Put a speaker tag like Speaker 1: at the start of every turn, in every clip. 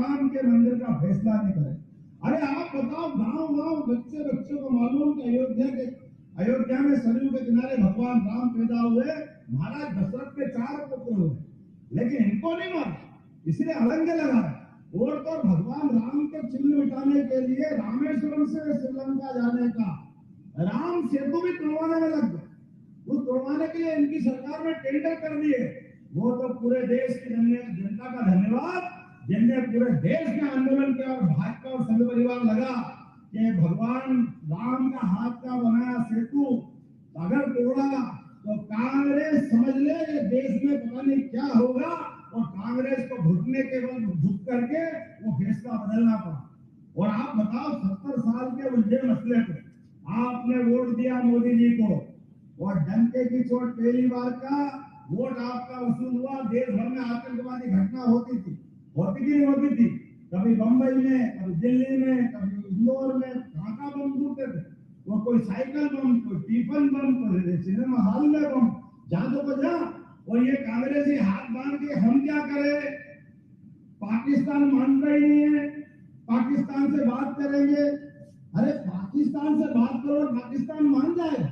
Speaker 1: राम के मंदिर का फैसला नहीं करे। अरे आप बताओ, गांव गांव बच्चे बच्चों को मालूम कि अयोध्या में सरयू के किनारे भगवान राम पैदा हुए, महाराज दशरथ के 4 पुत्र हुए, लेकिन इनको नहीं मारा, इसलिए अलंगे लगाए। और तो भगवान राम के चिन्ह मिटाने के लिए रामेश्वरम से श्रीलंका जाने का राम सेतु भी तोड़वाने में लग गए। वो तोड़वाने के लिए इनकी सरकार ने टेंडर कर दिए। वो तो पूरे देश की जनता का धन्यवाद, जिनने पूरे देश के आंदोलन किया और भाजपा और संघ परिवार लगा कि भगवान राम का हाथ का बनाया सेतु अगर तोड़ा तो कांग्रेस समझ ले ये देश में पता नहीं क्या होगा, और कांग्रेस को घुटने के बल झुक करके वो फैसला बदलना पड़ा। और आप बताओ, 70 साल के उलझे मसले पे आपने वोट दिया मोदी जी को, और डंके की चोट पहली बार का वोट आपका वसूल हुआ। देश भर में आतंकवादी घटना होती थी कि नहीं होती थी? कभी बंबई में, कभी दिल्ली में, कभी इंदौर में कहां बम टूटते थे। वो कोई साइकिल बम, कोई टिफिन बम, कोई सिनेमा हॉल में बम, जहां तो जा। और ये कांग्रेसी हाथ बांध के हम क्या करें? पाकिस्तान मानता ही नहीं है, पाकिस्तान से बात करेंगे। अरे पाकिस्तान से बात करो, पाकिस्तान मान जाए।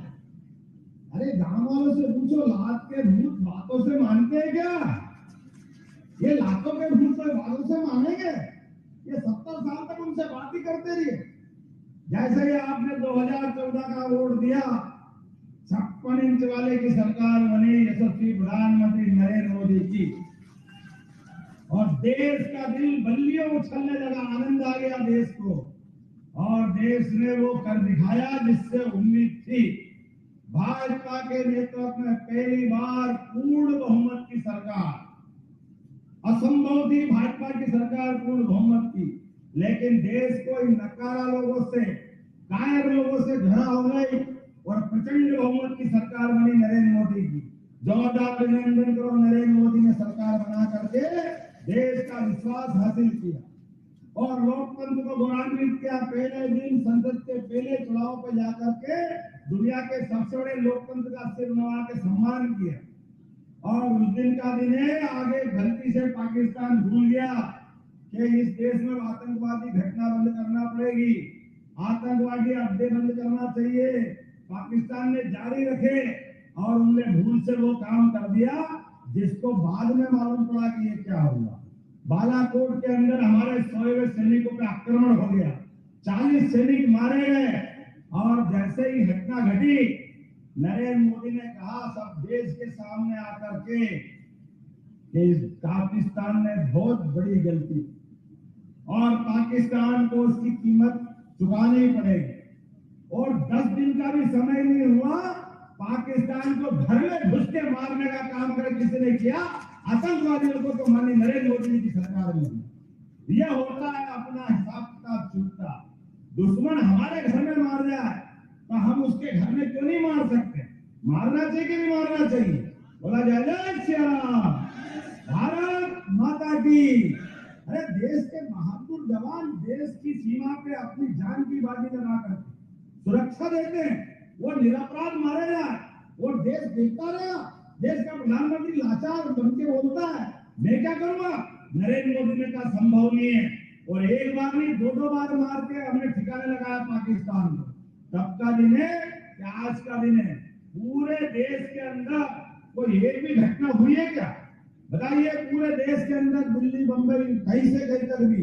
Speaker 1: अरे गांव वालों से पूछो, लात के भूत बातों से मानते हैं क्या? ये लातों के भूत से बातों से मानेंगे? ये 70 साल तक उनसे बात ही करते रहिए। जैसे ही आपने 2014 का वोट दिया, 56 इंच वाले की सरकार बनी यशस्वी प्रधानमंत्री नरेंद्र मोदी की, और देश का दिल बल्लियों उछलने लगा, आनंद आ गया देश को, और देश ने वो कर दिखाया जिससे उम्मीद थी। भाजपा के नेतृत्व में पहली बार पूर्ण बहुमत की सरकार, असंभव थी भाजपा की सरकार पूर्ण बहुमत की, लेकिन देश को इन नकारा लोगों से, कायर लोगों से घरा हो गई, और प्रचंड बहुमत की सरकार बनी नरेंद्र मोदी की। जोरदार अभिनंदन करो, नरेंद्र मोदी ने सरकार बना करके देश का विश्वास हासिल किया और लोकतंत्र को गौरवान्वित किया। पहले दिन संसद के पहले चुनाव पर जाकर के दुनिया के सबसे बड़े लोकतंत्र का सिर नवा के सम्मान किया। और उस दिन का दिन है, आगे गलती से पाकिस्तान भूल गया कि इस देश में आतंकवादी घटना बंद करना पड़ेगी, आतंकवादी अड्डे बंद करना चाहिए। पाकिस्तान ने जारी रखे और उनने भूल से वो काम कर दिया जिसको बाद में मालूम पड़ा कि ये क्या हुआ। बालाकोट के अंदर हमारे 100वें सैनिकों पे आक्रमण हो गया, 40 सैनिक मारे गए, और जैसे ही घटना घटी, नरेंद्र मोदी ने कहा सब देश के सामने आकर के कि पाकिस्तान ने बहुत बड़ी गलती और पाकिस्तान को उसकी कीमत चुकानी पड़ेगी। और 10 दिन का भी समय नहीं हुआ, पाकिस्तान को घर में घुस के मारने का काम कर किसी ने किया, आतंकवादियों को माने नरेंद्र मोदी की सरकार में। यह होता है अपना हिसाब किताब चूकता। दुश्मन हमारे घर में मार जाए तो हम उसके घर में क्यों नहीं मार सकते? मारना चाहिए कि नहीं मारना चाहिए? बोला जय जय श्री राम, भारत माता की। अरे देश के बहादुर जवान देश की सीमा पे अपनी जान की बाजी लगा कर सुरक्षा देते हैं, वो निरपराध मारे जाए, वो देश देखता रहेगा। देश का प्रधानमंत्री लाचार बन के बोलता है मैं क्या करूंगा? नरेंद्र मोदी ने कहा संभव नहीं है, और एक बार नहीं 2-2 बार मार के हमने ठिकाने लगाया पाकिस्तान को। तब का दिन है कि आज का दिन है? पूरे देश के अंदर कोई एक भी घटना हुई है क्या? बताइए, पूरे देश के अंदर दिल्ली बंबई कहीं से कहीं तक भी।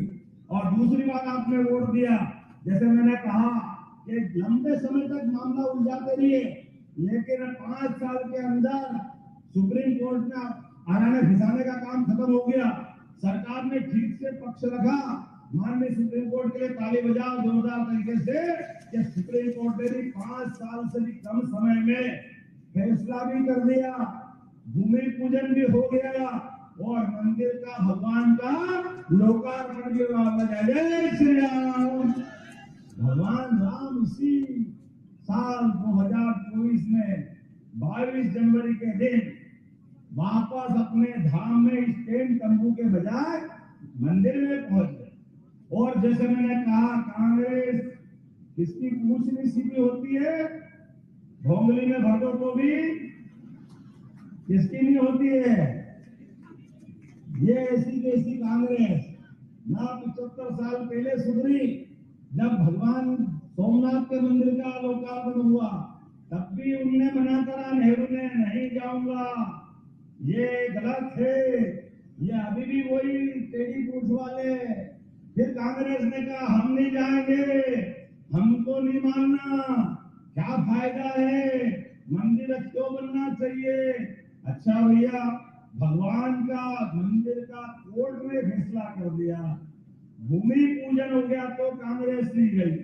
Speaker 1: और दूसरी बात, आपने वोट दिया, जैसे मैंने कहा कि लंबे समय तक मामला उलझाते रहिए, लेकिन 5 साल के अंदर सुप्रीम कोर्ट में हराने घिसाने का काम खत्म हो गया। सरकार ने ठीक से पक्ष रखा, माननीय सुप्रीम कोर्ट के लिए ताली बजाओ जोरदार तरीके से कि सुप्रीम कोर्ट ने भी 5 साल से भी कम समय में फैसला भी कर दिया, भूमि पूजन भी हो गया, और मंदिर का भगवान का लोकार्पण भी हुआ। जय श्री राम। भगवान राम इसी साल 2024 में 22 जनवरी के दिन वापस अपने धाम में स्टैंड तंबू के बजाय मंदिर में पहुंच गए। और जैसे मैंने कहा, कांग्रेस किसकी पूछ नहीं सीधी होती है, भोंगली में भटो को भी किसकी नहीं होती है। ये ऐसी कैसी कांग्रेस ना 75 साल पहले सुधरी, जब भगवान सोमनाथ के मंदिर का लोकार्पण हुआ तब भी उनने मना करा, नेहरू ने, नहीं जाऊंगा, ये गलत है, ये अभी भी वही टेढ़ी पूछ वाले। फिर कांग्रेस ने कहा हम नहीं जाएंगे, हमको नहीं मानना, क्या फायदा है, मंदिर क्यों बनना चाहिए। अच्छा भैया, भगवान का मंदिर का कोर्ट ने फैसला कर दिया, भूमि पूजन हो गया तो कांग्रेस नहीं गई,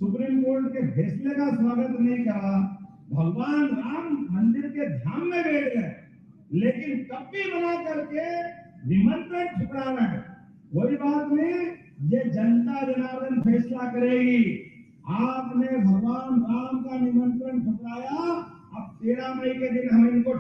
Speaker 1: सुप्रीम कोर्ट के फैसले का स्वागत नहीं करा, भगवान राम मंदिर के धाम में बैठ गए, लेकिन तब भी मना करके निमंत्रण ठुकराना है। कोई बात नहीं, ये जनता जनार्दन फैसला करेगी। आपने भगवान राम का निमंत्रण ठुकराया, अब 13 मई के दिन हम इनको